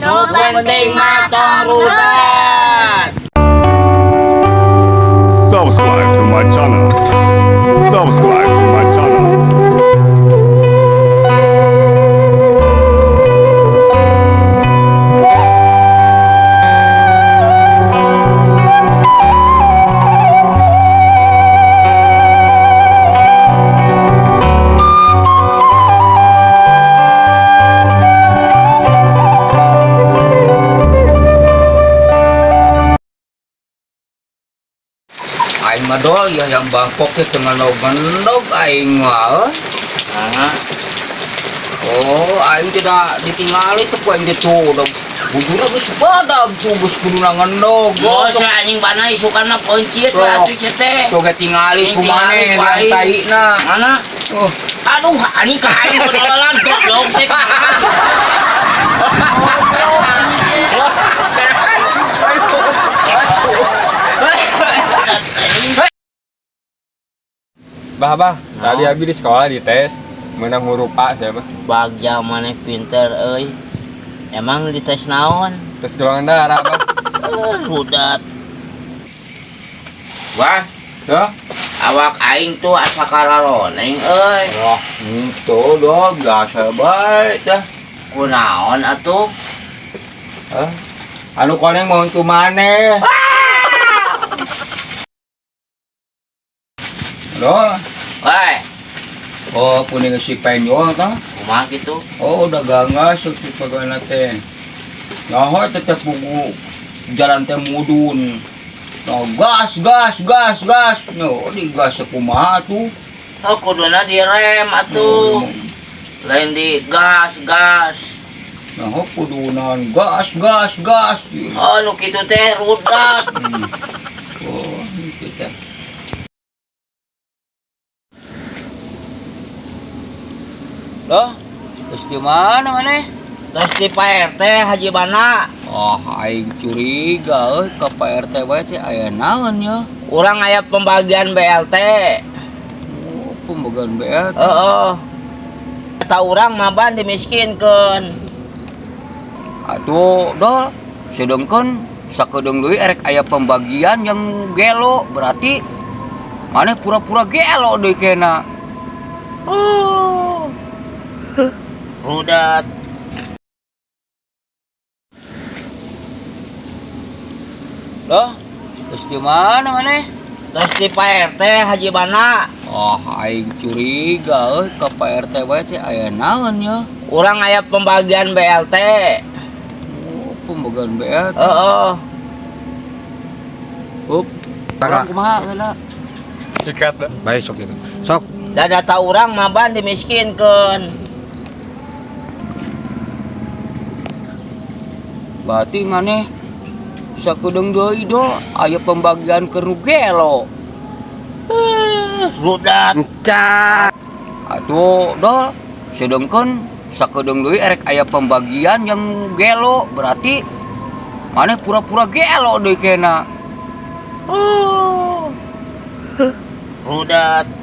Nu penting mah tong rudat. Subscribe to my channel. Subscribe to my channel. Aing mah dol ya yang Bangkok teh tengah gendog aing mah. Oh, aing tidak ditinggali teh ku aing teh tuh. Bujurna geus badag tuh geus kudu ngendog. Oh, saya anjing panai sukana poncit atuh teh. Tuh ge tingali ku maneh yang taina. Mana? Oh, Aduh, ani ka aing bodolan goblok teh. Bah, tadi habis di sekolah di tes menang huruf A siapa? Bagja maneh pinter euy. Emang di tes naon? Tes golongan darah bah. Rudat. Wah, Ya? awak aing tuh asa kararoneng euy. wah, itu dong biasa bae teh. Kunaon atuh? Hah? Anu koneng mau tu maneh. Loh, Woi, oh puning si penjol tah. kumaha kitu? Oh, udah gangas si pegawai teh. Nah, tetep buku jalan teh mudun. Nah, gas. No, di gas kumaha tuh. Oh, kuduna direm atuh. Lain di gas. Nah, kudunan gas. Oh, nu kitu teh rudat. Oh, gitu teh. Loh, terus di mana maneh? Terus di Pak RT Haji Bana, Oh, aing curiga euy ka Pak RT bae teh aya naon ya? urang aya pembagian BLT. Oh, pembagian BLT. Heeh. Kata urang mah ban dimiskinkeun. Atuh, dol, sedengkeun sakedeung deui erek aya pembagian yang gelo, berarti maneh pura-pura gelo deui kena. Oh. Rudat. Loh, terus di mana maneh? Terus di Pak RT Haji Bana, Oh, aing curiga euy ka Pak RT bae teh aya naon ya? urang aya pembagian BLT. Oh, pembagian BLT. Heeh. Up. Urang kumaha heula? Sikat dah. Baik sok itu. Sok. Da data urang mah ban dimiskinkeun. Berarti maneh sakedeung deui dol aya pembagian keur nu gelo. Rudat. Cak. Atuh, dol, sedengkeun sakedeung deui erek aya pembagian yang gelo, berarti maneh pura-pura gelo deui kena. Oh. Rudat.